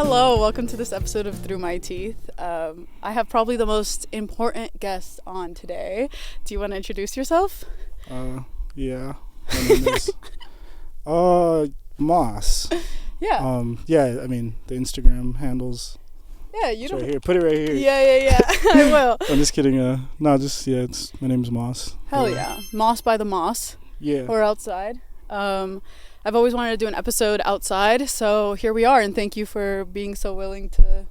Hello, welcome to this episode of Through My Teeth. I have probably the most important guest on today. Do you want to introduce yourself? Yeah. My name is Moss. Yeah. I mean the Instagram handles. Yeah, you It's don't. right here. Put it right here. Yeah. I will. I'm just kidding. It's my name's Moss. Hell yeah. Moss by the Moss. Yeah. Or outside. I've always wanted to do an episode outside, so here we are, and thank you for being so willing to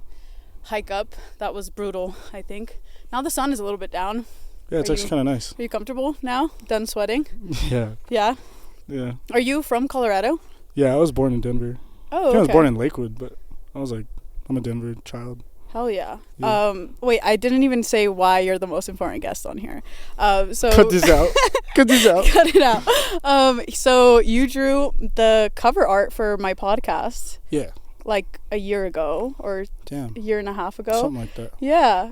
hike up. That was brutal, I think. Now the sun is a little bit down. Yeah, it's actually kind of nice. Are you comfortable now? Done sweating? Yeah. Yeah? Yeah. Are you from Colorado? Yeah, I was born in Denver. Oh, I okay. think I was born in Lakewood, but I'm a Denver child. Hell yeah. Yeah. Wait, I didn't even say why you're the most important guest on here. So Cut this out. Cut this out. Cut it out. So you drew the cover art for my podcast Yeah. like a year ago or Damn. a year and a half ago. Something like that. Yeah.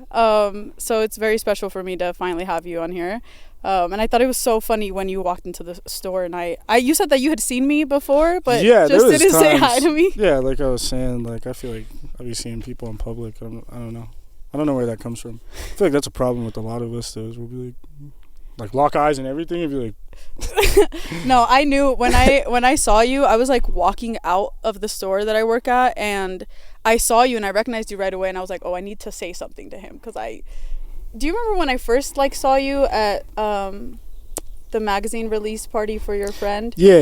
So it's very special for me to finally have you on here. And I thought it was so funny when you walked into the store and you said that you had seen me before, but Yeah, just there was didn't say times- hi to me. Yeah, like I was saying, like I feel like I'll be seeing people in public. I don't know. I don't know where that comes from. I feel like that's a problem with a lot of us. Though, is we'll be like lock eyes and everything, and be like, No, I knew when I saw you, I was like walking out of the store that I work at, and I saw you and I recognized you right away, and I was like, oh, I need to say something to him because do you remember when I first like saw you at the magazine release party for your friend? Yeah.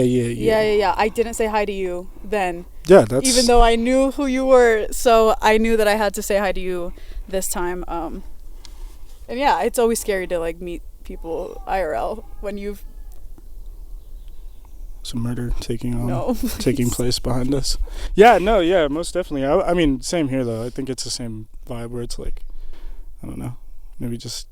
I didn't say hi to you then. Yeah, that's Even though I knew who you were, so I knew that I had to say hi to you this time. And yeah, it's always scary to like meet people IRL when you've some murder taking taking place behind us. Yeah, most definitely. I mean, same here though. I think it's the same vibe where it's like, I don't know, maybe just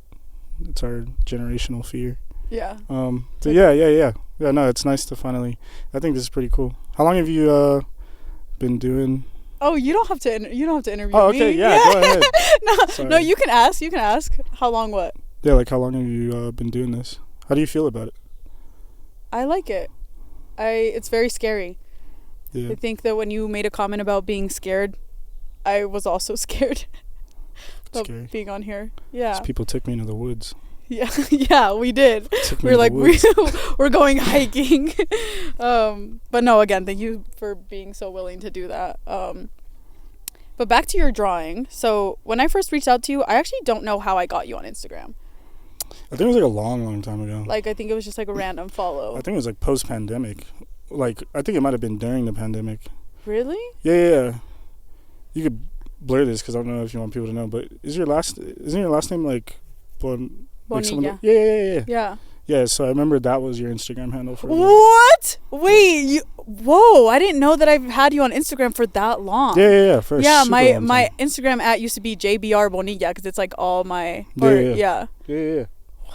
it's our generational fear. Yeah. But yeah. No, it's nice to finally. I think this is pretty cool. How long have you been doing? Oh, you don't have to interview Oh, okay, me. yeah, go ahead. No, you can ask. How long what? Yeah, like how long have you been doing this? How do you feel about it? I like it. It's very scary. Yeah. I think that when you made a comment about being scared, I was also scared of Scary. being on here. Yeah. People took me into the woods. Yeah, we did. Took We me were to the like, woods. we're going hiking. But no, again, thank you for being so willing to do that. But back to your drawing. So when I first reached out to you, I actually don't know how I got you on Instagram. I think it was like a long time ago. Like, I think it was just like a random follow. I think it was like post-pandemic. Like, I think it might have been during the pandemic. Really? Yeah. You could blur this because I don't know if you want people to know, but isn't your last name like Bonilla. Yeah. Yeah. Yeah, so I remember that was your Instagram handle for me. What? Wait, whoa, I didn't know that I've had you on Instagram for that long. Yeah, for a Yeah, super my long my time. Instagram @ used to be JBR Bonilla because it's like all my Yeah.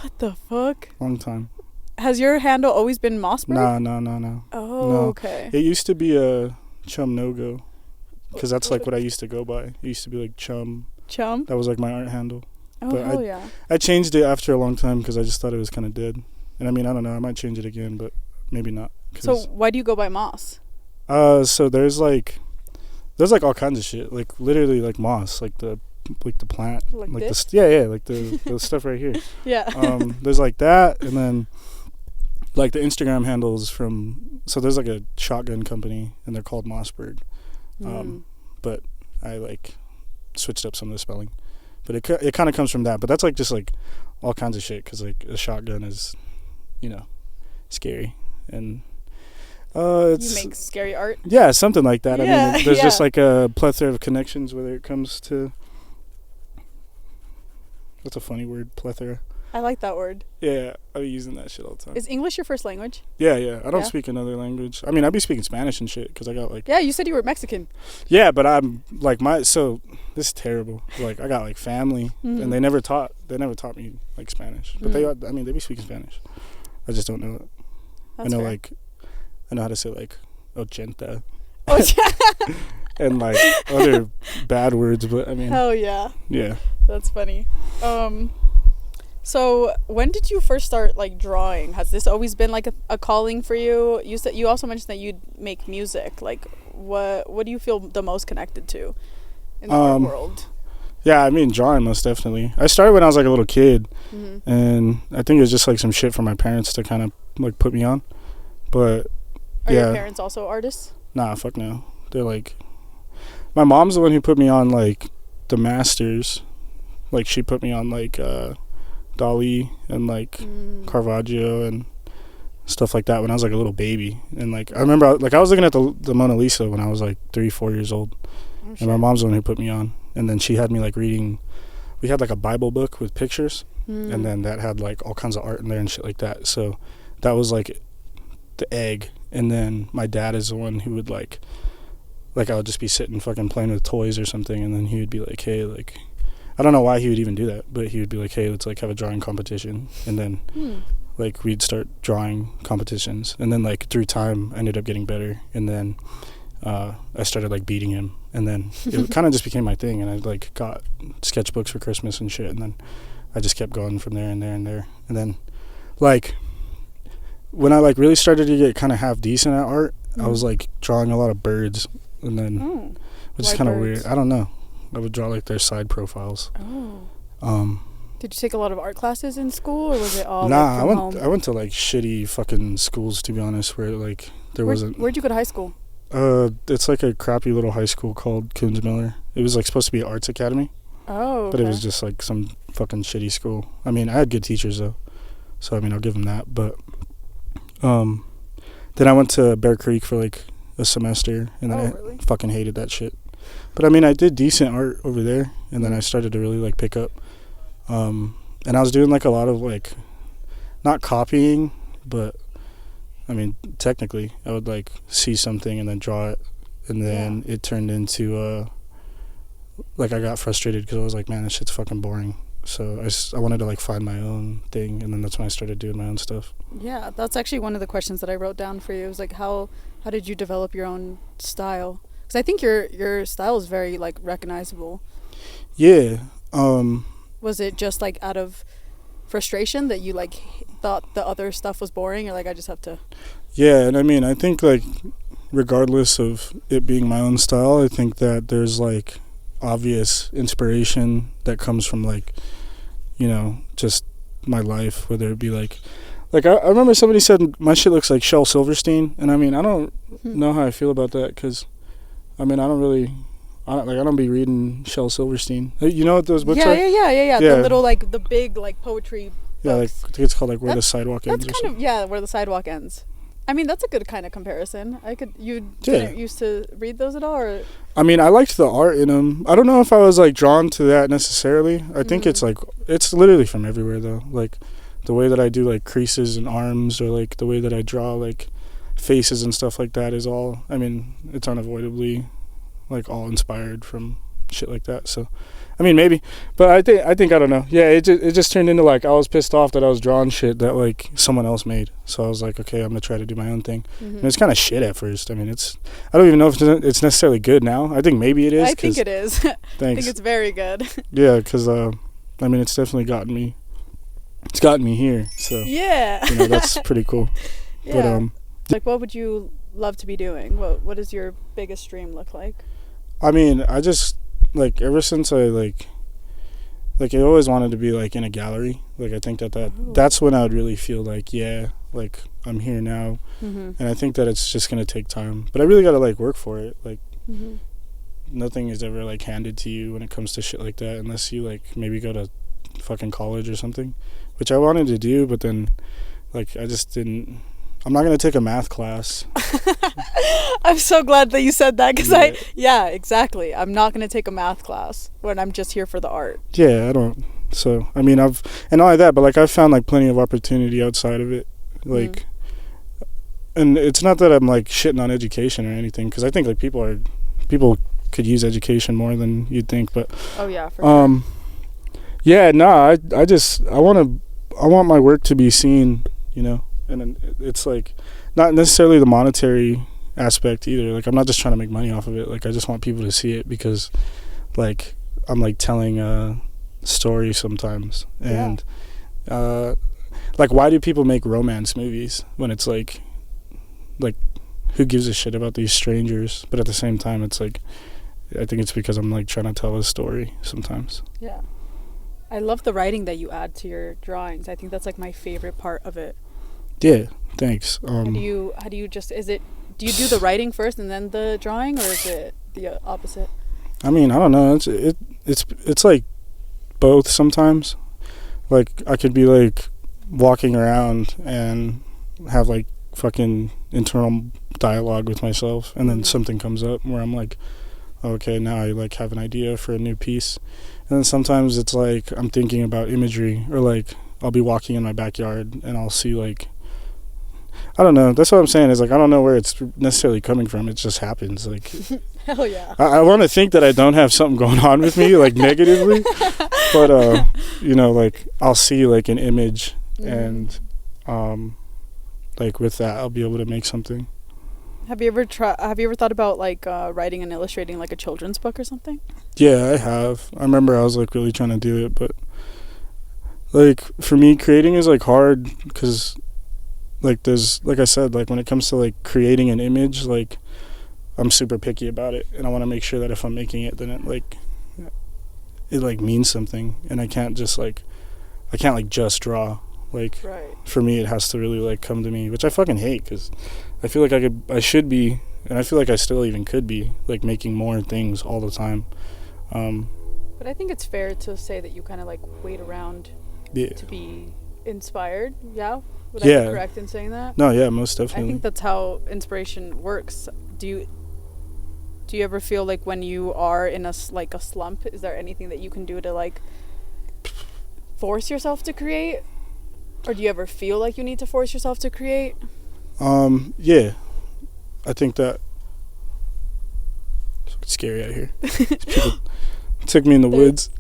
What the fuck? Long time. Has your handle always been Mossberg? No. Oh, No. okay. It used to be a Chum No Go, because that's like what I used to go by. It used to be like Chum. Chum? That was like my art handle. Oh, but hell yeah. I changed it after a long time because I just thought it was kind of dead. And I mean, I don't know. I might change it again, but maybe not. So why do you go by Moss? So there's like all kinds of shit. Like literally like moss, like the plant, Like like this? like the stuff right here. Yeah. There's like that, and then like the Instagram handles so there's like a shotgun company, and they're called Mossberg. But I like switched up some of the spelling, but it kind of comes from that. But that's like just like all kinds of shit, because like a shotgun is, scary, and it's You make scary art? yeah, something like that. Yeah, I mean, there's just yeah. like a plethora of connections whether it comes to. That's a funny word, plethora. I like that word. Yeah, I'll be using that shit all the time. Is English your first language? Yeah. I don't Yeah? speak another language. I mean, I'd be speaking Spanish and shit because I got like. Yeah, you said you were Mexican. Yeah, but I'm like so this is terrible. Like I got like family, Mhm. and they never taught me like Spanish. But they be speaking Spanish. I just don't know it. That's I know fair. I know how to say like ochenta Oh, yeah. and like other bad words, but I mean, Hell yeah. yeah. That's funny. So when did you first start like drawing? Has this always been like a calling for you? You said you also mentioned that you'd make music. Like what do you feel the most connected to in the art world? Yeah, I mean, drawing, most definitely. I started when I was like a little kid, Mm-hmm. and I think it was just like some shit from my parents to kind of like put me on. But Are yeah, your parents also artists? nah, fuck no. They're like, my mom's the one who put me on like the masters. Like she put me on like Dali and like Caravaggio and stuff like that when I was like a little baby. And like I remember like I was looking at the Mona Lisa when I was like 3-4 years old. Oh, And my mom's the one who put me on. And then she had me like reading, we had like a Bible book with pictures, and then that had like all kinds of art in there and shit like that. So that was like the egg. And then my dad is the one who would like I would just be sitting fucking playing with toys or something, and then he would be like, hey, like, I don't know why he would even do that, but he would be like, hey, let's like have a drawing competition. And then like we'd start drawing competitions, and then like through time I ended up getting better, and then I started like beating him, and then it kind of just became my thing, and I like got sketchbooks for Christmas and shit, and then I just kept going from there and there and there. And then like when I like really started to get kind of half decent at art, I was like drawing a lot of birds, and then which is kind of weird. I don't know. I would draw like their side profiles. Did you take a lot of art classes in school, or was it all Nah, like, from home? I went to like shitty fucking schools, to be honest, where like there wasn't. Where'd you go to high school? It's like a crappy little high school called Coons Miller. It was like supposed to be an arts academy, Oh, but it was just like some fucking shitty school. I mean, I had good teachers though, so I mean, I'll give them that. But then I went to Bear Creek for like a semester, and then I really? fucking hated that shit. But I mean, I did decent art over there, and then I started to really like pick up. And I was doing like a lot of like, not copying, but I mean, technically, I would like see something and then draw it, and then it turned into like I got frustrated because I was like, man, this shit's fucking boring. So I wanted to like find my own thing, and then that's when I started doing my own stuff. Yeah, that's actually one of the questions that I wrote down for you. It was like, how did you develop your own style? Because I think your style is very like recognizable. Yeah. Was it just like out of frustration that you like thought the other stuff was boring, or like I just have to? Yeah, and I mean, I think like regardless of it being my own style, I think that there's like obvious inspiration that comes from like, you know, just my life, whether it be like I remember somebody said my shit looks like Shel Silverstein, and I mean, I don't know how I feel about that, because I mean, I don't be reading Shel Silverstein. You know what those books are? Yeah. The little like the big like poetry Yeah, like books. I think it's called like Where the Sidewalk Ends. That's kind of where the sidewalk ends. I mean, that's a good kind of comparison. Didn't used to read those at all, or? I mean, I liked the art in them. I don't know if I was like drawn to that necessarily. I think it's like it's literally from everywhere though. Like the way that I do like creases and arms, or like the way that I draw like faces and stuff like that is all. I mean, it's unavoidably like all inspired from shit like that. So I mean, maybe, but I think I don't know. Yeah, it just turned into like I was pissed off that I was drawing shit that like someone else made. So I was like, okay, I'm gonna try to do my own thing. And it's kind of shit at first. I mean, I don't even know if it's necessarily good now. I think maybe it is. I think it is. Thanks. I think it's very good. Yeah, because I mean, it's definitely gotten me. It's gotten me here. So yeah, you know, that's pretty cool. Yeah. But like, what would you love to be doing? What does your biggest dream look like? I mean, I just like ever since I like I always wanted to be like in a gallery. Like I think that's when I would really feel like, yeah, like I'm here now. And I think that it's just gonna take time, but I really gotta like work for it. Like nothing is ever like handed to you when it comes to shit like that, unless you like maybe go to fucking college or something, which I wanted to do, but then like I just didn't. I'm not gonna take a math class. I'm so glad that you said that, because exactly. I'm not gonna take a math class when I'm just here for the art. Yeah, I don't. So I mean, and not like that, but like I've found like plenty of opportunity outside of it, like. And it's not that I'm like shitting on education or anything, because I think like people could use education more than you'd think, but. Oh yeah. For sure. Yeah, no, I want my work to be seen, you know. And it's like not necessarily the monetary aspect either. Like I'm not just trying to make money off of it. Like I just want people to see it, because like I'm like telling a story sometimes. And like why do people make romance movies when it's like who gives a shit about these strangers? But at the same time, it's like, I think it's because I'm like trying to tell a story sometimes. Yeah. I love the writing that you add to your drawings. I think that's like my favorite part of it. Yeah, thanks. How do you just, do you do the writing first and then the drawing, or is it the opposite? I mean, I don't know. It's like both sometimes. Like I could be like walking around and have like fucking internal dialogue with myself, and then something comes up where I'm like, okay, now I like have an idea for a new piece. And then sometimes it's like I'm thinking about imagery, or like I'll be walking in my backyard and I'll see like, I don't know. That's what I'm saying, is like I don't know where it's necessarily coming from. It just happens. Like hell yeah. I want to think that I don't have something going on with me like negatively, but you know, like I'll see like an image and like with that I'll be able to make something. Have you ever thought about like writing and illustrating like a children's book or something? Yeah, I have. I remember I was like really trying to do it, but like for me creating is like hard because like there's, like I said, like when it comes to like creating an image, like I'm super picky about it, and I want to make sure that if I'm making it, then it like means something, and I can't just just draw. Like right. For me it has to really like come to me, which I fucking hate, because I feel like I should be, and I feel like I still even could be like making more things all the time. But I think it's fair to say that you kind of like wait around to be inspired. Yeah. Would I be correct in saying that? No, yeah, most definitely. I think that's how inspiration works. Do you ever feel like when you are in a slump, is there anything that you can do to like force yourself to create? Or do you ever feel like you need to force yourself to create? Yeah. I think that it's scary out here. People took me in the woods.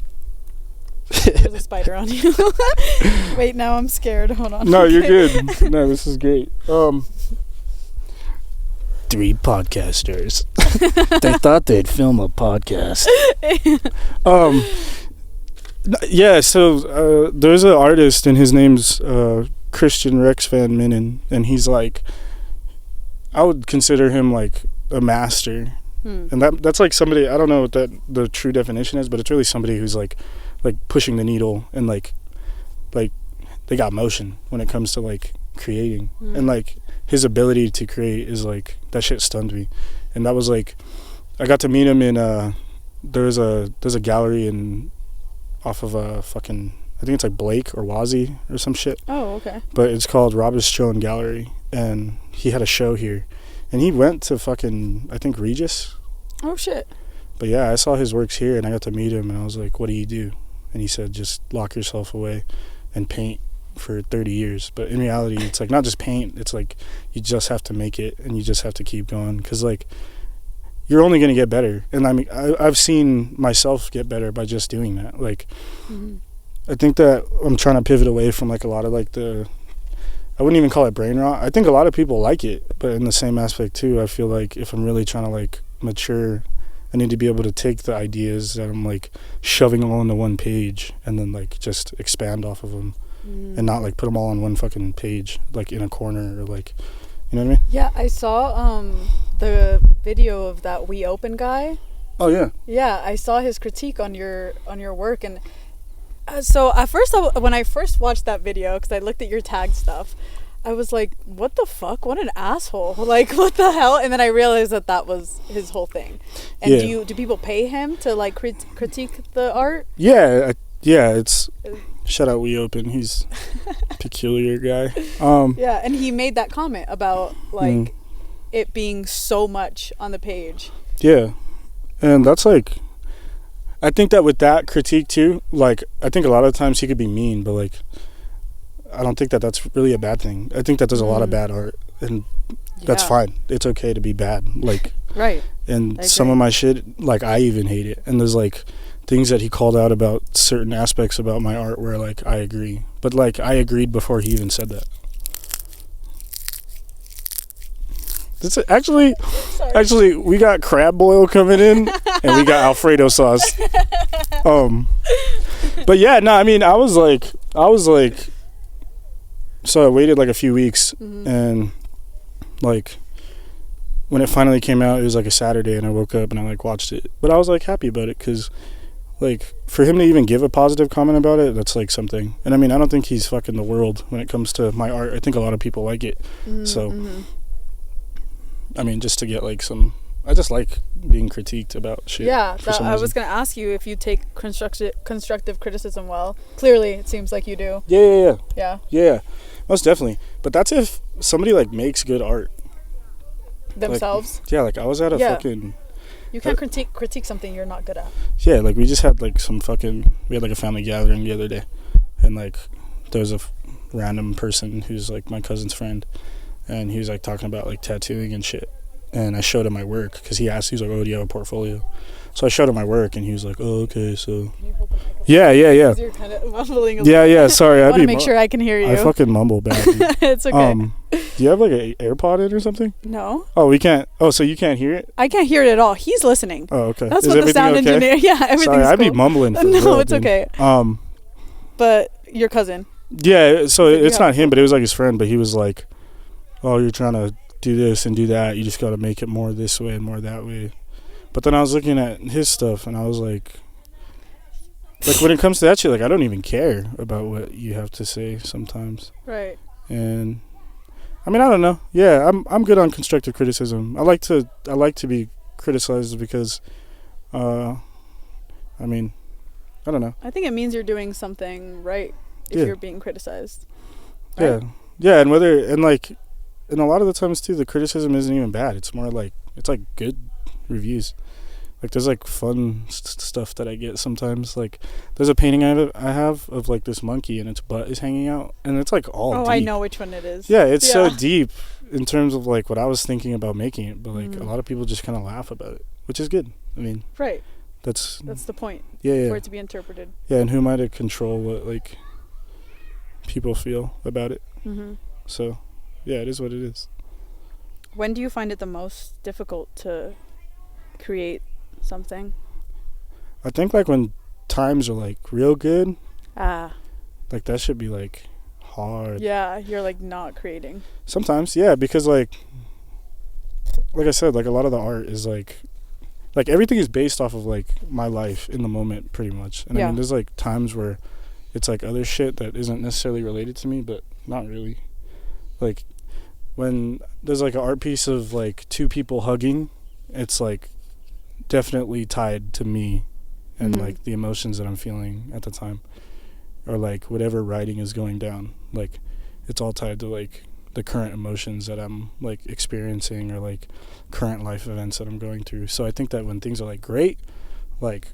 There's a spider on you. Wait, now I'm scared. Hold on. No, you're good. No, this is great. 3 podcasters. They thought they'd film a podcast. Yeah, so there's an artist, and his name's Christian Rex Van Minnen, and he's like, I would consider him like a master. And that's like somebody, I don't know what the true definition is, but it's really somebody who's like pushing the needle, and like they got motion when it comes to like creating. And like his ability to create is like, that shit stunned me. And that was like, I got to meet him in there's a gallery off of a fucking, I think it's like Blake or Wazee or some shit. Oh, okay. But it's called Robert Strone Gallery, and he had a show here, and he went to fucking, I think, Regis. Oh shit. But yeah, I saw his works here, and I got to meet him, and I was like, what do you do? And he said, just lock yourself away and paint for 30 years. But in reality, it's like not just paint, it's like you just have to make it, and you just have to keep going, because like you're only going to get better. And I mean, I've seen myself get better by just doing that. Like I think that I'm trying to pivot away from like a lot of like I wouldn't even call it brain rot. I think a lot of people like it, but in the same aspect too, I feel like if I'm really trying to like mature, I need to be able to take the ideas that I'm like shoving all into one page, and then like just expand off of them, and not like put them all on one fucking page, like in a corner, or like, you know what I mean? Yeah, I saw the video of that We Open guy. Oh yeah. Yeah, I saw his critique on your work, and so at first, when I first watched that video, because I looked at your tagged stuff, I was like, what the fuck? What an asshole. Like, what the hell? And then I realized that was his whole thing. And do people pay him to like critique the art? Yeah, it's shout out We Open. He's a peculiar guy. Yeah, and he made that comment about like it being so much on the page. Yeah. And that's like, I think that with that critique too, like I think a lot of times he could be mean, but like I don't think that that's really a bad thing. I think that there's a lot of bad art, and that's fine. It's okay to be bad. Like right. And some of my shit, like I even hate it. And there's like things that he called out about certain aspects about my art where like I agree. But like I agreed before he even said that. This is actually we got crab boil coming in and we got Alfredo sauce. But yeah, no, I mean I was like so I waited like a few weeks and like when it finally came out, it was like a Saturday, and I woke up and I like watched it. But I was like happy about it because, like, for him to even give a positive comment about it, that's like something. And I mean, I don't think he's fucking the world when it comes to my art. I think a lot of people like it. So, I mean, just to get like some, I just like being critiqued about shit. Yeah, I was gonna ask you if you take constructive criticism well. Clearly, it seems like you do. Yeah, most definitely. But that's if somebody like makes good art themselves. Like, yeah, like I was at a fucking. You can't critique something you're not good at. Yeah, like we just had like we had like a family gathering the other day, and like there was a random person who's like my cousin's friend, and he was like talking about like tattooing and shit. And I showed him my work because he was like, oh, do you have a portfolio? So I showed him my work, and he was like, oh, okay, so. Can you hold the mic up? Yeah. You're kind of mumbling a little. Yeah, sorry. I want to make sure I can hear you. I fucking mumble bad. It's okay. Do you have like an AirPod in or something? No. Oh, we can't. Oh, so you can't hear it? I can't hear it at all. He's listening. Oh, okay. That's what the sound engineer. Yeah, everything's Sorry, I'd be cool. mumbling. For no, real, it's dude. okay. But your cousin. Yeah, so it's not him, but it was like his friend. But he was like, "Oh, you're trying to do this and do that. You just got to make it more this way and more that way." But then I was looking at his stuff, and I was like when it comes to that shit, like I don't even care about what you have to say sometimes. Right. And I mean, I don't know. Yeah, I'm good on constructive criticism. I like to be criticized because, I mean, I don't know. I think it means you're doing something right if you're being criticized. Right? Yeah, and and a lot of the times too, the criticism isn't even bad. It's more like it's like good reviews. Like there's like fun stuff that I get sometimes. Like there's a painting I have of like this monkey and its butt is hanging out, and it's like all deep. I know which one it is. Yeah, it's so deep in terms of like what I was thinking about making it, but like a lot of people just kind of laugh about it, which is good. I mean, right. That's the point. Yeah. For it to be interpreted. Yeah, and who am I to control what like people feel about it? So, yeah, it is what it is. When do you find it the most difficult to create something? I think like when times are like real good. Like that should be like hard. Yeah, you're like not creating. Sometimes, yeah, because like I said, like a lot of the art is like everything is based off of like my life in the moment pretty much. And I mean there's like times where it's like other shit that isn't necessarily related to me, but not really. Like when there's like an art piece of like two people hugging, it's like definitely tied to me and like the emotions that I'm feeling at the time, or like whatever writing is going down, like it's all tied to like the current emotions that I'm like experiencing, or like current life events that I'm going through. So I think that when things are like great, like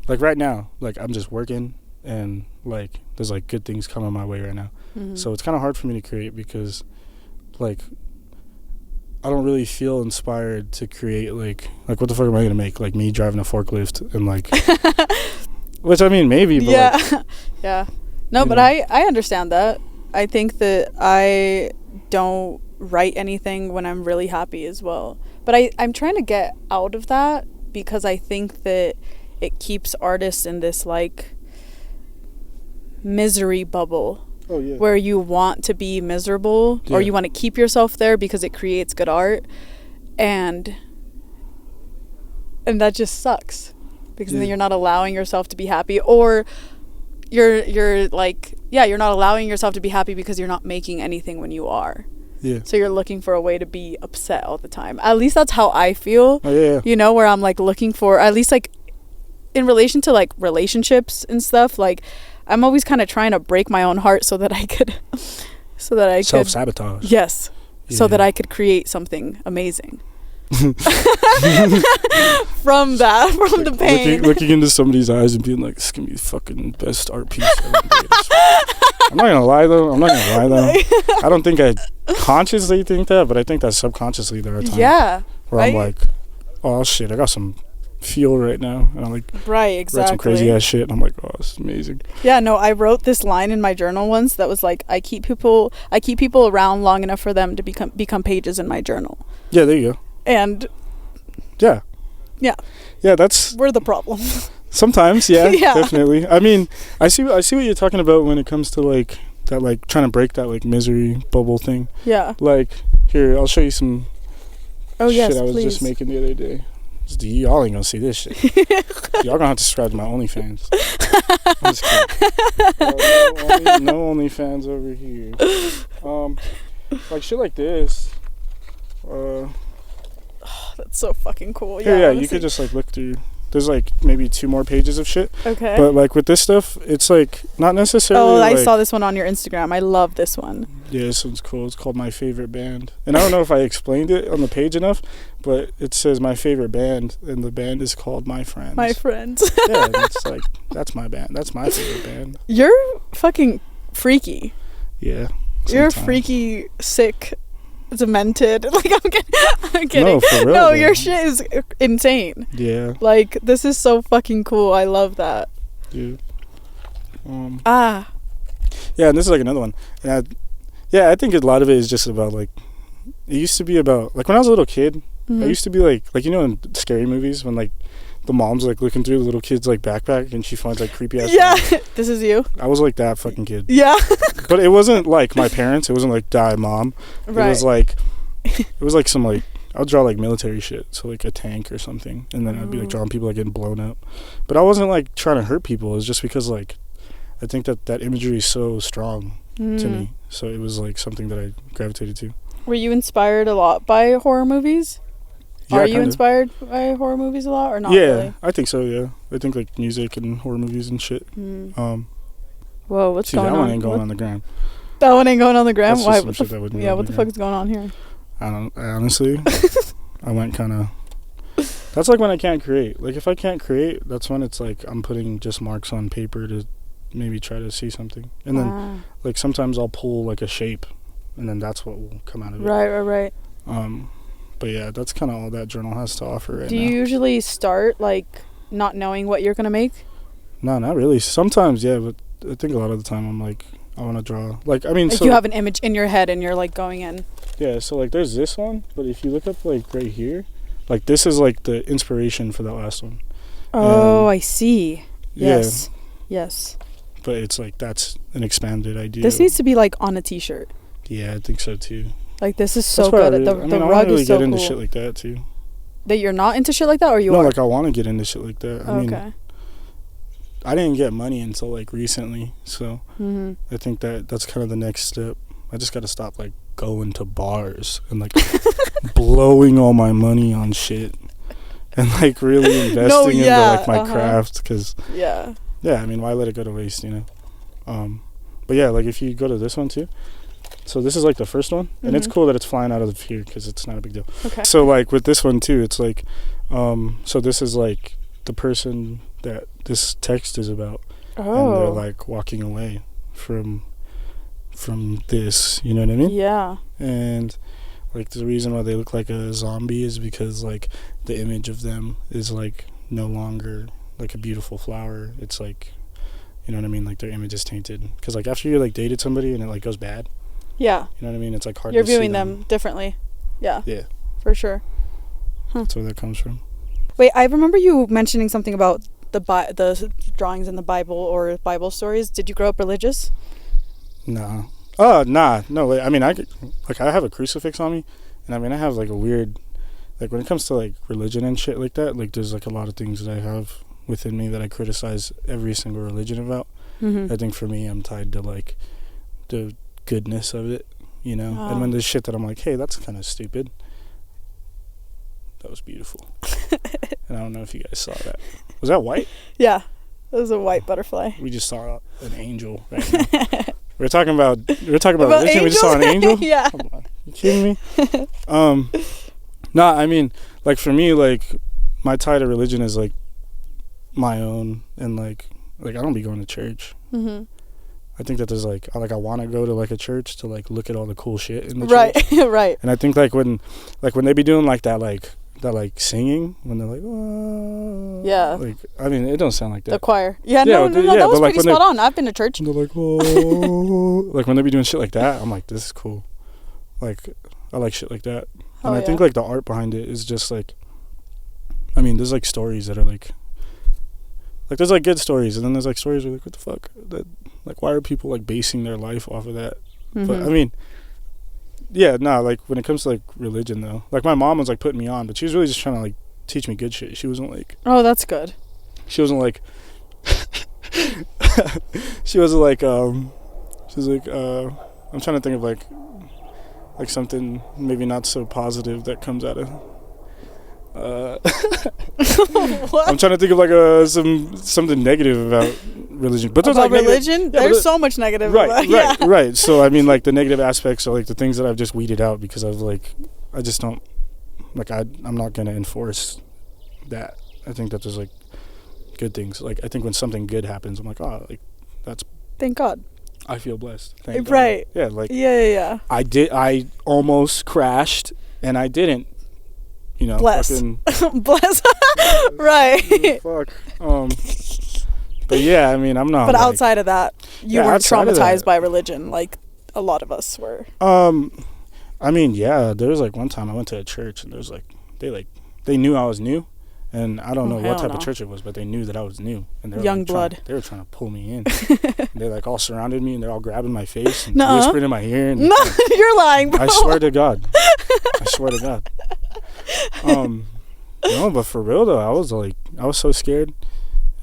right now, like I'm just working and like there's like good things coming my way right now. So it's kind of hard for me to create because like I don't really feel inspired to create like what the fuck am I gonna make, like me driving a forklift and like which I mean maybe, but yeah no, but I understand that. I think that I don't write anything when I'm really happy as well, but I'm trying to get out of that because I think that it keeps artists in this like misery bubble. Where you want to be miserable or you want to keep yourself there because it creates good art, and that just sucks because then you're not allowing yourself to be happy, or you're like you're not allowing yourself to be happy because you're not making anything when you are. So you're looking for a way to be upset all the time. At least that's how I feel. You know, where I'm like looking for, at least like in relation to like relationships and stuff, like I'm always kind of trying to break my own heart so that I could self-sabotage. Yes. So that I could create something amazing. From the pain. Looking into somebody's eyes and being like, this is going to be the fucking best art piece ever made. I'm not going to lie though. I don't think I consciously think that, but I think that subconsciously there are times where I'm like, oh shit, I got some feel right now, and I'm like write some crazy ass shit and I'm like, oh, this is amazing. I wrote this line in my journal once that was like, I keep people around long enough for them to become pages in my journal. There you go. And that's we're the problem. Sometimes definitely. I mean, I see what you're talking about when it comes to like that, like trying to break that like misery bubble thing. Like here, I'll show you some Oh yes, shit I was please. just making the other day. Y'all ain't gonna see this shit. Y'all gonna have to subscribe to my OnlyFans. I'm just kidding. No OnlyFans over here. Like shit like this. That's so fucking cool. Yeah, you could just like look through. There's like maybe 2 more pages of shit. Okay. But like with this stuff, it's like not necessarily. Oh, I like, saw this one on your Instagram. I love this one. Yeah, this one's cool. It's called My Favorite Band. And I don't know if I explained it on the page enough, but it says my favorite band, and the band is called My Friends. My Friends. Yeah, and it's like, that's my band. That's my favorite band. You're fucking freaky. Yeah. You're sometimes. freaky, sick, demented. Like, I'm kidding. No, for real, No, though. your shit is insane. Yeah, Like, this is so fucking cool. I love that. dude. Yeah, and this is like another one. And I think a lot of it is just about like, it used to be about, like when I was a little kid, Mm-hmm. I used to be like you know in scary movies when like the mom's like looking through the little kid's like backpack and she finds like creepy ass Yeah. things. This is you. I was like that fucking kid. Yeah. But it wasn't like my parents. It wasn't like die mom. Right. It was like some like, I would draw like military shit, so like a tank or something, and then I'd be like drawing people like getting blown up. But I wasn't like trying to hurt people. It was just because like I think that imagery is so strong to me. So it was like something that I gravitated to. Were you inspired a lot by horror movies? Yeah, Are you kinda. inspired by horror movies a lot or not Yeah, really? I think so. Yeah, I think like music and horror movies and shit. Whoa, what's See, going that on? one ain't going on the gram. That one ain't going on the gram? That's Why? just some shit that wouldn't go Yeah, on what the the gram. fuck is going on here? I honestly, I went kind of. That's like when I can't create. Like if I can't create, that's when it's like I'm putting just marks on paper to maybe try to see something. And then like sometimes I'll pull like a shape, and then that's what will come out of it. Right. But yeah, that's kind of all that journal has to offer right Do now. you usually start like not knowing what you're gonna make? No, not really. Sometimes, yeah, but I think a lot of the time I'm like, I want to draw. Like, I mean, Like so you have an image in your head and you're like going in. yeah, so like there's this one, but if you look up like right here, like this is like the inspiration for that last one. Oh, I see. Yeah. Yes. But it's like that's an expanded idea. This needs to be like on a t-shirt. Yeah, I think so too. Like this is so That's why I good. really, The I rug really is so get into cool. shit like that too. That you're not into shit like that, or you No, are? like I want to get into shit like that. I mean, Okay. I didn't get money until like recently, so Mm-hmm. I think that's kind of the next step. I just got to stop like going to bars and like blowing all my money on shit and like really investing into like my craft, because Yeah. I mean, why let it go to waste, you know? But yeah, like if you go to this one too, so this is like the first one, and it's Mhm. cool that it's flying out of here because it's not a big deal. Okay. So like with this one too, it's like so this is like the person that this text is about, and they're Oh. like walking away from this, you know what I mean? Yeah. And like the reason why they look like a zombie is because like the image of them is like no longer like a beautiful flower. It's like, you know what I mean, like their image is tainted, because like after you like dated somebody and it like goes bad, Yeah. you know what I mean, it's like hard You're to see viewing them differently. Yeah. Yeah, For sure. that's where that comes from. Wait, I remember you mentioning something about the drawings in the Bible or Bible stories. Did you grow up religious? Nah. No way. I mean, I have a crucifix on me, and I mean I have like a weird, like when it comes to like religion and shit like that, like there's like a lot of things that I have within me that I criticize every single religion about. Mm-hmm. I think for me, I'm tied to like the goodness of it, you know. Oh. And when there's shit that I'm like, hey, that's kind of stupid, that was beautiful. And I don't know if you guys saw that. Was that white? Yeah. It was a white butterfly. We just saw an angel right now. We're talking about religion. We just saw an angel. Yeah. Come on, you kidding me? Nah, I mean, like for me, like my tie to religion is like my own, and like I don't be going to church. Mm-hmm. I think that there's like I want to go to like a church to like look at all the cool shit in the Right. church. Right. And I think like when they be doing like that singing when they're like, oh, Yeah. like I mean it don't sound like The that. choir. Yeah. Yeah, No. yeah, That was but, like, pretty when spot on. I've been to church. And they're like, oh, like when they be doing shit like that, I'm like, this is cool. Like I like shit like that. Oh, And I think yeah. like the art behind it is just like, I mean, there's like stories that are like there's like good stories, and then there's like stories where like, what the fuck, that like why are people like basing their life off of that? Mm-hmm. But I mean, Yeah, no, like when it comes to like religion though, like my mom was like putting me on, but she was really just trying to like teach me good shit. She wasn't like Oh, that's good. she wasn't like she wasn't like she was like I'm trying to think of like something maybe not so positive that comes out of What? I'm trying to think of like something negative about religion, but there's About like religion? There's so much negative about right. So I mean, like the negative aspects are like the things that I've just weeded out because I've like I just don't like I'm not gonna enforce that. I think that there's like good things. Like I think when something good happens, I'm like, oh, like that's Thank God. I feel blessed. Thank Right. God. Yeah, like Yeah. I almost crashed and I didn't. You know, Bless. fucking, Bless. Right. fuck. But yeah, I mean, I'm not. But like, outside of that, you Yeah, weren't outside of traumatized that. by religion like a lot of us were. I mean, yeah, there was like one time I went to a church and there was like they knew I was new, and I don't know what hell type no. of church it was, but they knew that I was new, and they were Young like, blood. They were trying to pull me in. They like all surrounded me and they're all grabbing my face and Nuh-uh. whispering in my ear. And No, you're lying, bro. I swear to God. I swear to God. No, but for real though, I was so scared,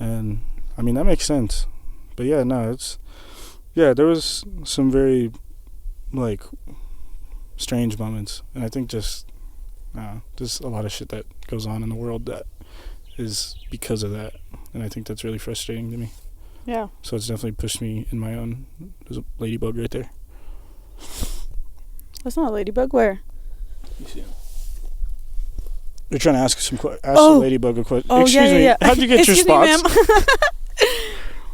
and I mean that makes sense. But yeah, no, there was some very like strange moments, and I think just there's a lot of shit that goes on in the world that is because of that, and I think that's really frustrating to me. Yeah. So it's definitely pushed me in my own. There's a ladybug right there. That's not a ladybug. Where? You see it? They're trying to ask the ladybug a question. Oh, Excuse me. yeah. How'd you get your Excuse me, spots?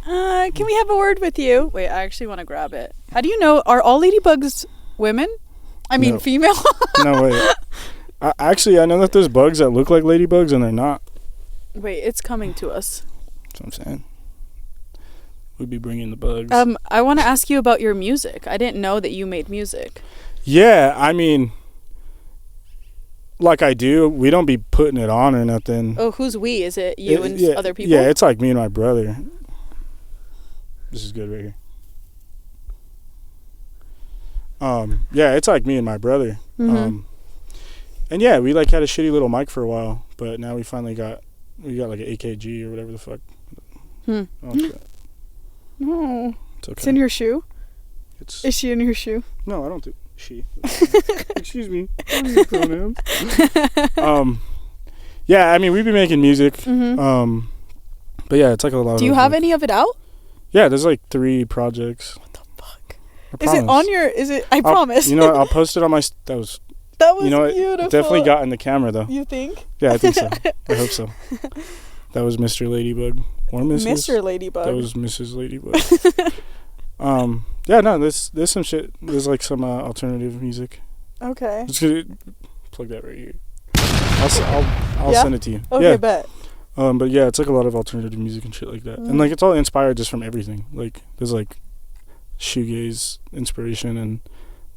ma'am. Can we have a word with you? Wait, I actually want to grab it. How do you know? Are all ladybugs women? I mean, No. female? No, wait. I know that there's bugs that look like ladybugs and they're not. Wait, it's coming to us. That's what I'm saying. We'd be bringing the bugs. I want to ask you about your music. I didn't know that you made music. Yeah, I mean, like I do. We don't be putting it on or nothing. Oh, who's we? Is it you and yeah, other people? Yeah, it's like me and my brother. This is good right here. Yeah, it's like me and my brother. Mm-hmm. And yeah, we like had a shitty little mic for a while, but now we finally got like an AKG or whatever the fuck. Hmm. Oh, shit. No. It's okay. It's in your shoe? It's Is she in your shoe? no, I don't do she. Excuse me. What are your pronouns? Yeah, I mean we've been making music. Mm-hmm. But yeah, it's like a lot. Do you have any of it out? Yeah, there's like 3 projects. What the fuck? I Is it promise. on your? Is it? I promise. You know what? I'll post it on my. That was. That was You know what? beautiful. Definitely got in the camera though. You think? Yeah, I think so. I hope so. That was Mr. Ladybug or Mrs. Mr. Ladybug. That was Mrs. Ladybug. Yeah, no, there's some shit. There's like some alternative music. Okay. Just gonna plug that right here. I'll Yeah? send it to you. Okay, Yeah. bet. But yeah, it's like a lot of alternative music and shit like that. And like it's all inspired just from everything. Like there's like shoegaze inspiration and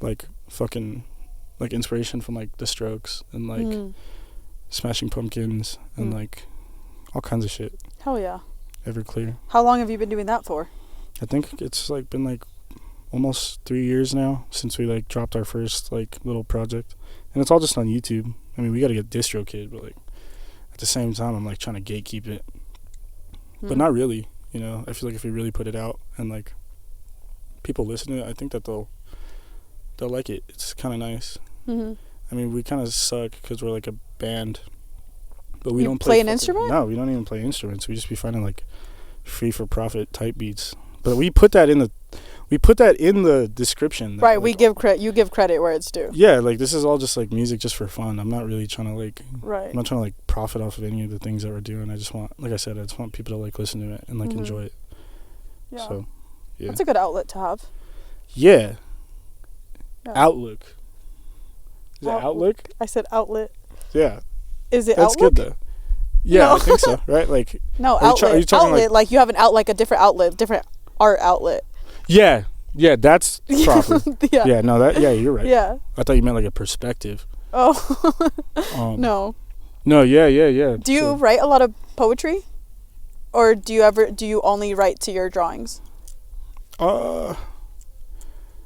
like fucking like inspiration from like The Strokes and like Smashing Pumpkins and like all kinds of shit. Hell yeah. Everclear. How long have you been doing that for? I think it's like been like almost 3 years now since we like dropped our first like little project, and it's all just on YouTube. I mean, we got to get DistroKid, but like at the same time, I'm like trying to gatekeep it, but not really. You know, I feel like if we really put it out and like people listen to it, I think that they'll like it. It's kind of nice. Mm-hmm. I mean, we kind of suck because we're like a band, but we You don't play an fucking- instrument? No, we don't even play instruments. We just be finding like free for profit type beats. But we put that in the description. Right, like, we give you give credit where it's due. Yeah, like this is all just like music just for fun. I'm not really trying to like. Right. I'm not trying to like profit off of any of the things that we're doing. I just want, like I said, I just want people to like listen to it and like enjoy it. Yeah. So, yeah. That's a good outlet to have. Yeah. Yeah. Outlook. Is it Outlook? I said outlet. Yeah. Is it That's Outlook? good though. Yeah, No. I think so. Right? Like. No, Are you outlet. are you talking outlet, like you have like a different outlet, different art outlet. Yeah. Yeah, that's proper. Yeah. Yeah. No, that. Yeah, you're right. Yeah. I thought you meant like a perspective. Oh. No. No. Yeah. Do you write a lot of poetry? Or do you only write to your drawings?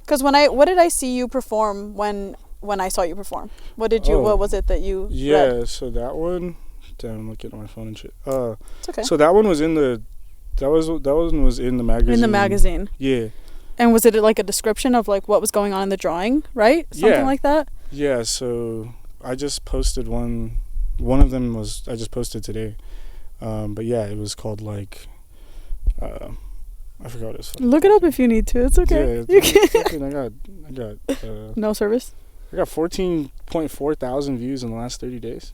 Because what did I see you perform when I saw you perform? What was it that you read? So that one, damn, I'm looking at my phone and shit. It's okay. So that one was in the, that one was in the magazine. In the magazine. Yeah. And was it like a description of like what was going on in the drawing, right? Something like that? Yeah, so I just posted one of them was, I just posted today. But yeah, it was called like, I forgot what it's called. Look it up if you need to. It's okay. Yeah, You can. I got No service? I got 14.4 thousand views in the last 30 days.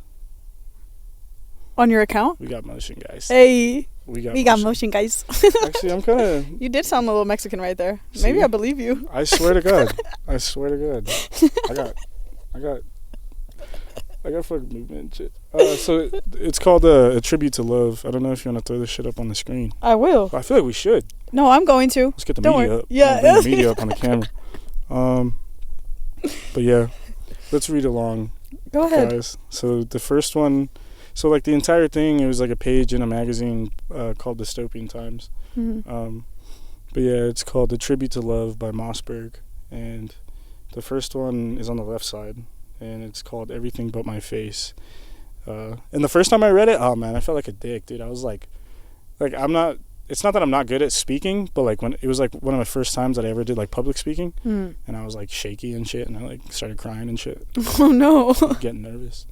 On your account? We got motion, guys. Hey. We got motion, guys. Actually, I'm kind of... You did sound a little Mexican right there. See? Maybe I believe you. I swear to God. I swear to God. I got fucking movement and shit. So it's called A Tribute to Love. I don't know if you want to throw this shit up on the screen. I will. I feel like we should. No, I'm going to. Let's get the Don't media worry. up. Yeah. Bring the media up on the camera. But yeah, let's read along. Go ahead. Guys. So the first one, so like the entire thing, it was like a page in a magazine called Dystopian Times. Mm-hmm. But yeah, it's called A Tribute to Love by Mossberg. And the first one is on the left side. And it's called Everything But My Face. And the first time I read it, oh man, I felt like a dick, dude. I was like I'm not, it's not that I'm not good at speaking, but like when it was like one of my first times that I ever did like public speaking, and I was like shaky and shit, and I like started crying and shit. Oh no. Getting nervous.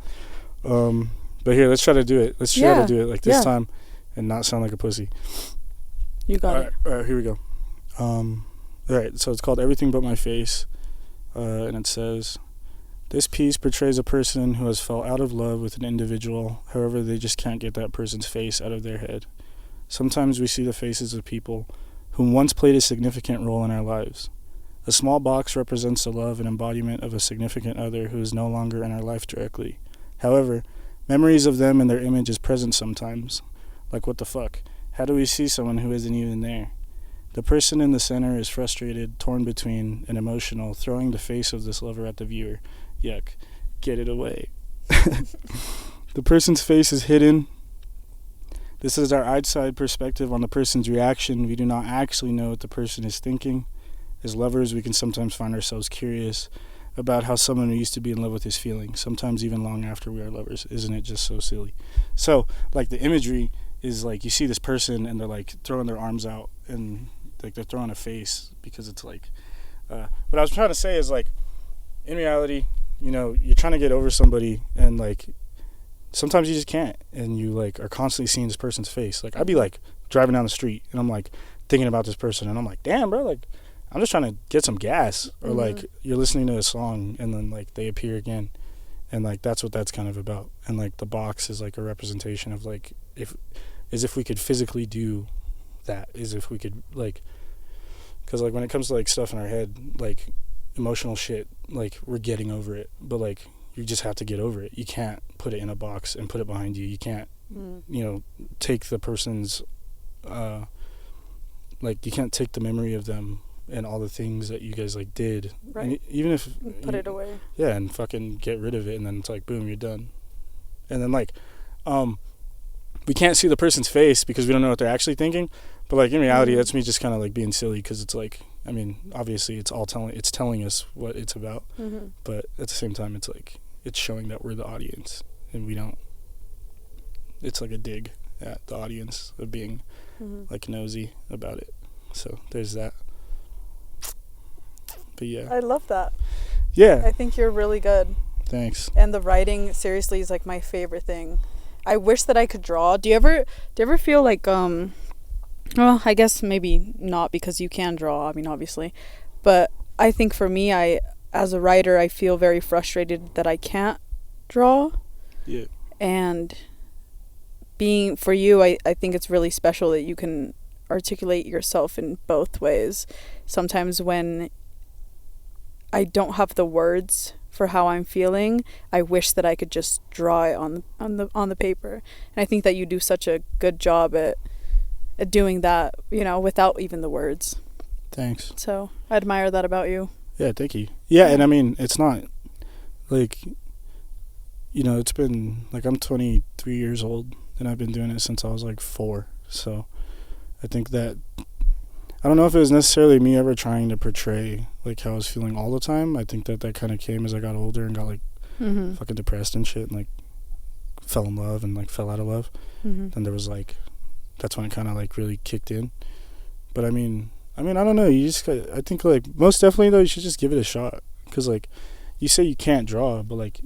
But here, let's try to do it. Let's try to do it like this time and not sound like a pussy. You got it. All right, here we go. All right, so it's called Everything But My Face, and it says, this piece portrays a person who has fell out of love with an individual, however they just can't get that person's face out of their head. Sometimes we see the faces of people who once played a significant role in our lives. A small box represents the love and embodiment of a significant other who is no longer in our life directly. However, memories of them and their image is present sometimes. Like, what the fuck? How do we see someone who isn't even there? The person in the center is frustrated, torn between, and emotional, throwing the face of this lover at the viewer. Yuck. Get it away. The person's face is hidden. This is our outside perspective on the person's reaction. We do not actually know what the person is thinking. As lovers, we can sometimes find ourselves curious about how someone who used to be in love with is feeling, sometimes even long after we are lovers. Isn't it just so silly? So, like, the imagery is like you see this person and they're like throwing their arms out and like they're throwing a face because it's like what I was trying to say is like in reality, you know, you're trying to get over somebody and like sometimes you just can't, and you like are constantly seeing this person's face. Like I'd be like driving down the street and I'm like thinking about this person and I'm like, damn bro, like I'm just trying to get some gas. Or like you're listening to a song and then like they appear again, and like that's what that's kind of about. And like the box is like a representation of like if we could physically do that, is if we could like, because like when it comes to like stuff in our head, like emotional shit, like we're getting over it, but like you just have to get over it. You can't put it in a box and put it behind you. You can't you know, take the person's like you can't take the memory of them and all the things that you guys like did, right? And even if put it away, and fucking get rid of it, and then it's like boom, you're done. And then like we can't see the person's face because we don't know what they're actually thinking, but like in reality that's me just kind of like being silly, because it's like, I mean, obviously it's telling us what it's about, but at the same time it's like it's showing that we're the audience and we don't, it's like a dig at the audience of being like nosy about it. So there's that. But yeah, I love that. Yeah, I think you're really good. Thanks. And the writing seriously is like my favorite thing. I wish that I could draw. Do you ever feel like well, I guess maybe not, because you can draw, I mean, obviously, but I think for me, as a writer, I feel very frustrated that I can't draw. Yeah. And being for you, I think it's really special that you can articulate yourself in both ways. Sometimes when I don't have the words for how I'm feeling, I wish that I could just draw it on the paper. And I think that you do such a good job at doing that, you know, without even the words. Thanks. So I admire that about you. Yeah, thank you. Yeah, and I mean, it's not like, you know, it's been like I'm 23 years old and I've been doing it since I was like 4. So I think that I don't know if it was necessarily me ever trying to portray like how I was feeling all the time. I think that kind of came as I got older and got like fucking depressed and shit, and like fell in love and like fell out of love. Then there was like, that's when it kind of like really kicked in. But I mean I don't know, you just got, I think like most definitely though you should just give it a shot, because like you say you can't draw, but like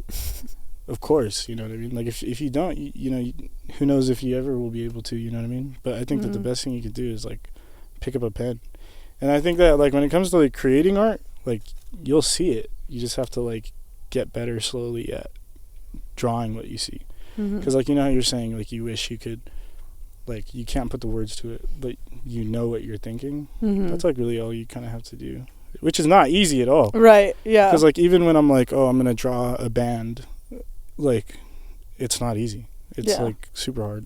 of course, you know what I mean, like if you don't, you know, who knows if you ever will be able to, you know what I mean. But I think that the best thing you could do is like pick up a pen. And I think that like when it comes to like creating art, like you'll see it, you just have to like get better slowly at drawing what you see. Because like, you know how you're saying like you wish you could, like you can't put the words to it, but you know what you're thinking. That's like really all you kind of have to do, which is not easy at all. Right, yeah. Because like even when I'm like, oh, I'm gonna draw a band, like it's not easy. It's like super hard.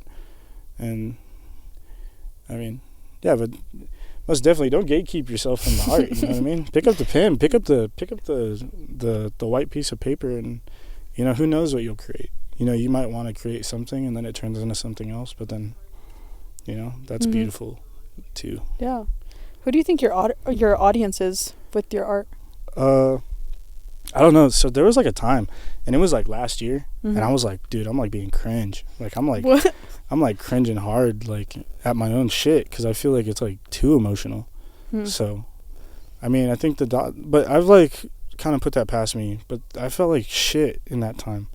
And I mean, yeah, but most definitely don't gatekeep yourself from the art, you know what I mean? Pick up the pen, pick up the white piece of paper, and you know, who knows what you'll create. You know, you might want to create something and then it turns into something else, but then, you know, that's beautiful too. Yeah. Who do you think your audience is with your art? I don't know. So there was like a time, and it was like last year, and I was like, dude, I'm like being cringe. Like I'm like, what? I'm like cringing hard, like at my own shit, because I feel like it's like too emotional. So, I mean, I think but I've like kind of put that past me. But I felt like shit in that time,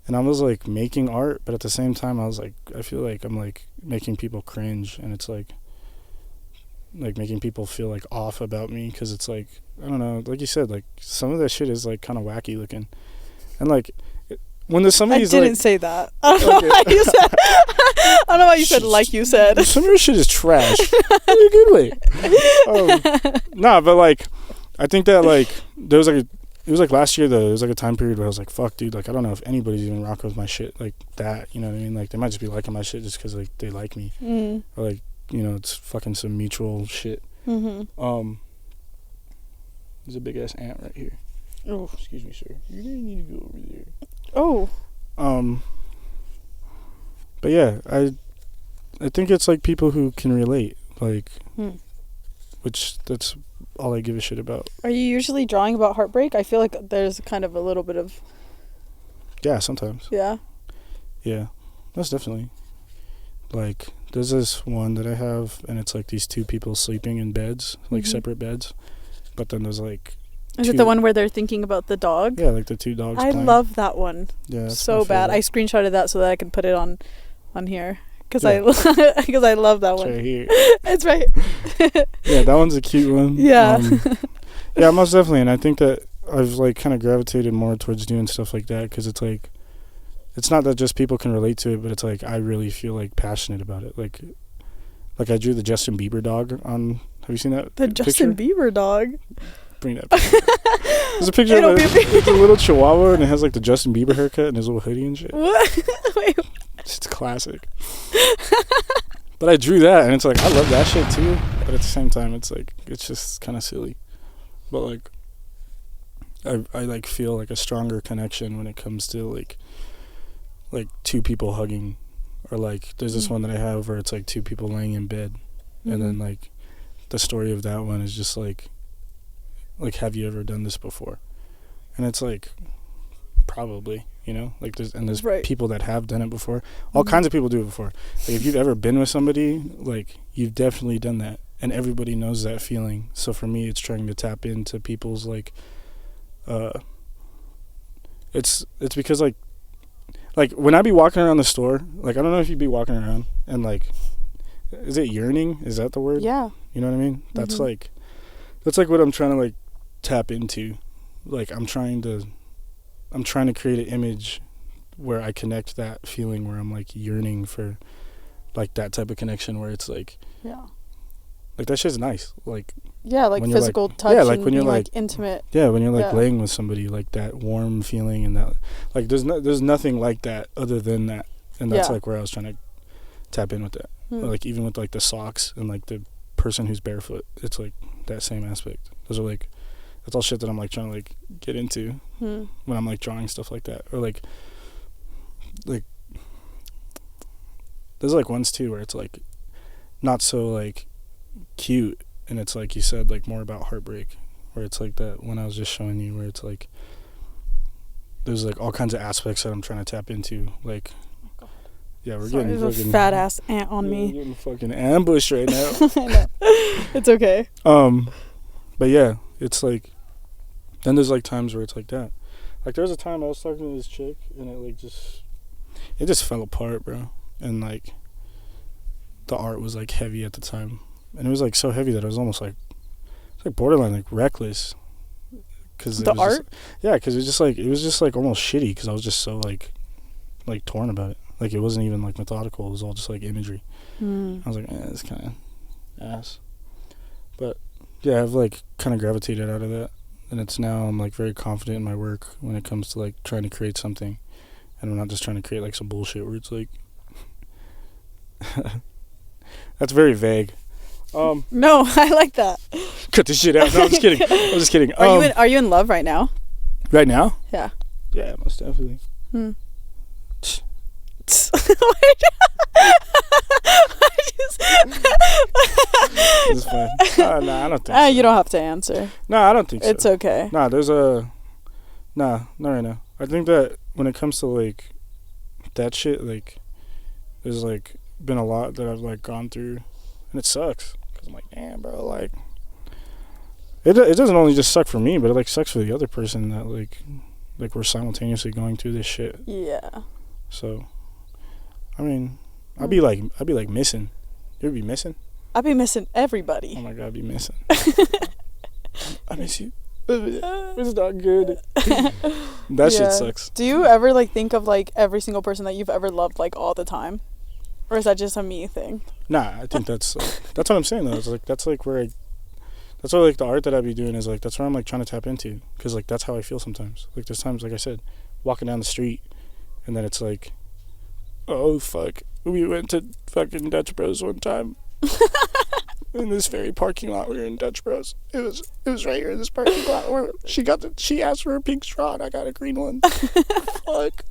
and I was like making art, but at the same time, I was like, I feel like I'm like making people cringe, and it's like making people feel like off about me, because it's like, I don't know, like you said, like some of that shit is like kind of wacky looking, and like when there's somebody's I didn't say that. I don't know why you said. I don't know why you said like you said. Some of your shit is trash in a good way. Nah, but like I think that like there was like it was like last year though. It was like a time period where I was like, fuck, dude, like I don't know if anybody's even rocking with my shit like that. You know what I mean? Like they might just be liking my shit just because like they like me, or like, you know, it's fucking some mutual shit. There's a big ass ant right here. Oh, excuse me, sir. You're gonna need to go over there. Oh. But yeah, I think it's like people who can relate, like, which that's all I give a shit about. Are you usually drawing about heartbreak? I feel like there's kind of a little bit of. Yeah, sometimes. Yeah. Yeah, that's definitely. Like, there's this one that I have, and it's like these two people sleeping in beds, like separate beds, but then there's like. Is it the one where they're thinking about the dog? Yeah, like the two dogs. I love that one. Yeah, so bad. I screenshotted that so that I can put it on here because I love that one. It's right here. It's right. Yeah, that one's a cute one. Yeah. Yeah, most definitely, and I think that I've like kind of gravitated more towards doing stuff like that, because it's like, it's not that just people can relate to it, but it's like I really feel like passionate about it. Like I drew the Justin Bieber dog on. Have you seen that? The Justin Bieber dog. Bring that picture. There's a picture of it's a little chihuahua, and it has like the Justin Bieber haircut and his little hoodie and shit. What? Wait. It's classic. But I drew that, and it's like I love that shit too. But at the same time, it's like it's just kind of silly. But like I like feel like a stronger connection when it comes to like two people hugging, or like there's this one that I have where it's like two people laying in bed, and then like the story of that one is just like have you ever done this before? And it's like probably, you know, like there's people that have done it before. All kinds of people do it before. Like if you've ever been with somebody, like you've definitely done that, and everybody knows that feeling. So for me, it's trying to tap into people's like it's because like when I be walking around the store, like I don't know if you'd be walking around and like, is it yearning? Is that the word? Yeah. You know what I mean? That's like what I'm trying to like tap into. Like I'm trying to create an image where I connect that feeling where I'm like yearning for like that type of connection where it's like, yeah, like that shit's nice. Like, yeah, like physical touch. Yeah, like when you're like intimate. Yeah, when you're like laying with somebody, like that warm feeling, and that like there's nothing like that other than that, and that's like where I was trying to tap in with that. Like even with like the socks and like the person who's barefoot, it's like that same aspect. Those are like, that's all shit that I'm like trying to like get into when I'm like drawing stuff like that, or like there's like ones too where it's like not so like cute, and it's like you said, like more about heartbreak, where it's like that when I was just showing you, where it's like there's like all kinds of aspects that I'm trying to tap into, like. Yeah, we're getting There's fucking a fat ass ant on me. We're getting fucking ambushed right now. I know. It's okay. But yeah, it's like then there's like times where it's like that. Like there was a time I was talking to this chick and it just fell apart, bro. And like the art was like heavy at the time, and it was like so heavy that I was almost like it's like borderline like reckless. Cause the art. Because it was just like almost shitty because I was just so like torn about it. Like, it wasn't even, like, methodical. It was all just, like, imagery. I was like, it's kind of ass. But, yeah, I've, like, kind of gravitated out of that. And it's now I'm, like, very confident in my work when it comes to, like, trying to create something. And I'm not just trying to create, like, some bullshit where it's, like... That's very vague. No, I like that. Cut this shit out. No, I'm just kidding. I'm just kidding. Are you in love right now? Right now? Yeah. Yeah, most definitely. It's fine. Nah, I don't think so. You don't have to answer. No, I don't think so. It's okay. Nah, not right now. I think that when it comes to, like, that shit, like, there's, like, been a lot that I've, like, gone through, and it sucks. Because I'm like, damn, bro, like, it doesn't only just suck for me, but it, like, sucks for the other person that, like, we're simultaneously going through this shit. Yeah. So... I mean, I'd be like missing. You'd be missing? I'd be missing everybody. Oh my God, I'd be missing. I miss you. It's not good. That shit sucks. Do you ever like think of like every single person that you've ever loved like all the time? Or is that just a me thing? Nah, I think that's what I'm saying though. It's like that's like where that's what like the art that I'd be doing is like that's where I'm like trying to tap into, because like that's how I feel sometimes. Like there's times, like I said, walking down the street and then it's like, oh fuck, we went to fucking Dutch Bros one time. In this very parking lot, we were in Dutch Bros. It was right here in this parking lot where she asked for a pink straw and I got a green one. Fuck.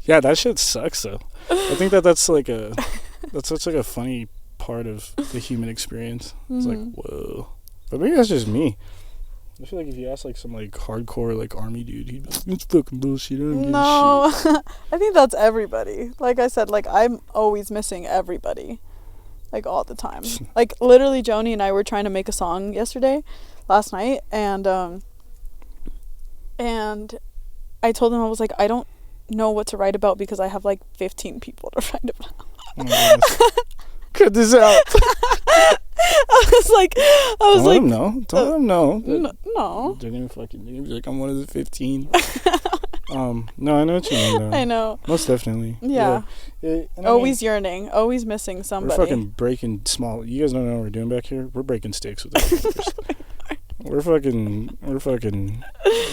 Yeah, that shit sucks though. I think that's such like a funny part of the human experience. It's like, whoa. But maybe that's just me. I feel like if you ask like some like hardcore like army dude, he'd be like, it's fucking bullshit. I don't give a shit. I think that's everybody. Like I said, like I'm always missing everybody. Like all the time. Like literally Joni and I were trying to make a song last night, and I told him, I was like, I don't know what to write about because I have like 15 people to write about. Oh, cut this out. I was like, Don't let him know. No. They're gonna be like, I'm one of the 15. No, I know what you mean though. I know. Most definitely. Yeah. Always yearning, always missing somebody. We're fucking breaking small. You guys don't know what we're doing back here. We're breaking sticks with our fingers.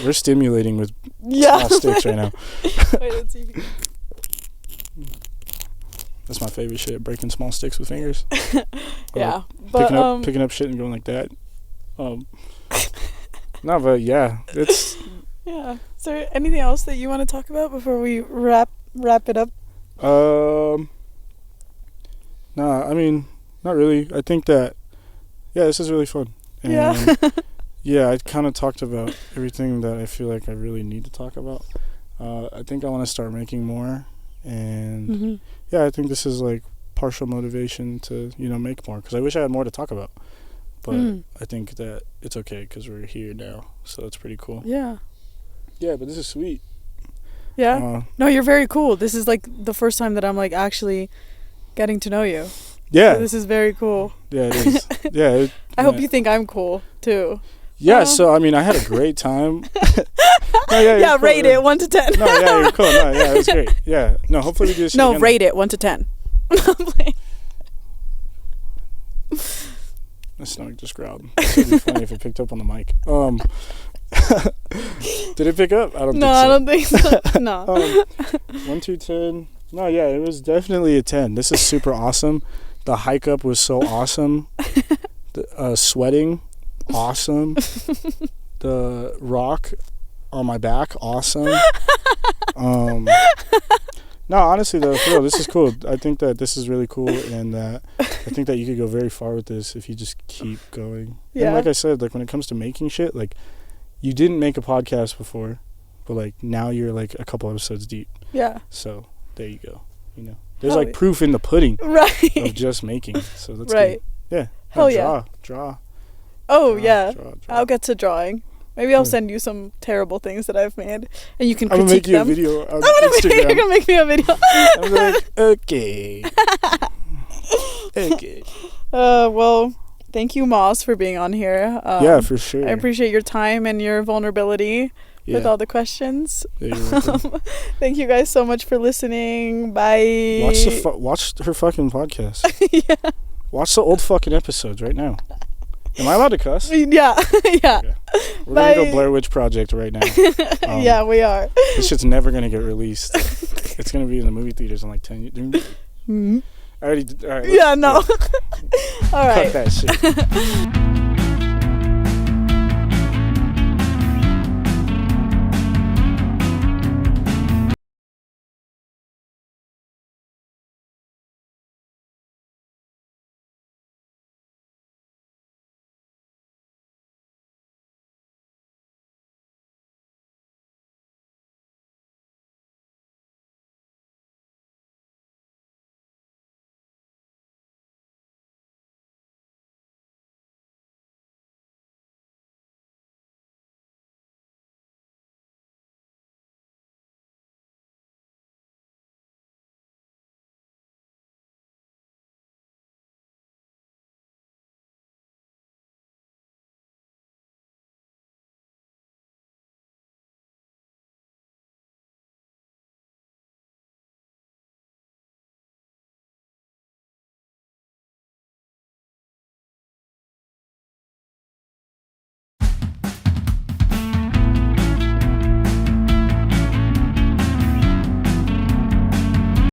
We're stimulating with small sticks right now. Wait, let's see. That's my favorite shit, breaking small sticks with fingers. Yeah. Picking up shit and going like that. No, but yeah, it's... Yeah. Is there anything else that you want to talk about before we wrap it up? Nah, I mean, not really. I think that, yeah, this is really fun. And yeah. yeah, I kind of talked about everything that I feel like I really need to talk about. I think I want to start making more. And yeah, I think this is like partial motivation to, make more. Because I wish I had more to talk about. But I think that it's okay because we're here now. So that's pretty cool. Yeah. Yeah, but this is sweet. Yeah. No, you're very cool. This is like the first time that I'm like actually getting to know you. Yeah. So this is very cool. Yeah, it is. Yeah. I hope you think I'm cool too. Yeah, so I mean, I had a great time. No, yeah, cool. Rate it 1 to 10. No, yeah, you're cool. No, yeah, it was great. Yeah, no, hopefully we do this. No, again. rate it 1 to 10. My stomach just growled. It'd be funny if it picked up on the mic. Did it pick up? I don't think so. No, I don't think so. No. 1 to 10. No, yeah, it was definitely a 10. This is super awesome. The hike up was so awesome. The sweating, awesome. The rock on my back, awesome. No, No, honestly though, for real, this is cool. I think that this is really cool, and that I think that you could go very far with this if you just keep going. Yeah. And like I said, like when it comes to making shit, like you didn't make a podcast before, but like now you're like a couple episodes deep. Yeah. So there you go. You know, there's Hell like proof in the pudding Right. of just making. So that's Right. good. Yeah. Hell Draw. Oh, Draw, yeah. draw. I'll get to drawing. Maybe I'll Yeah. send you some terrible things that I've made, and you can I'm critique gonna make you them. a video on You're Instagram. gonna make me a video. I'm like, okay. Okay. Well, thank you, Moss, for being on here. Yeah, for sure. I appreciate your time and your vulnerability with Yeah. all the questions. Yeah, you're welcome. Thank you guys so much for listening. Bye. Watch her fucking podcast. Yeah. Watch the old fucking episodes right now. Am I allowed to cuss? Yeah. Yeah. Okay. We're Bye. gonna go Blair Witch Project right now. Yeah, we are. This shit's never gonna get released. It's gonna be in the movie theaters in like 10 years. Mhm. I already did. All right. Yeah, no. All Cut right. that shit.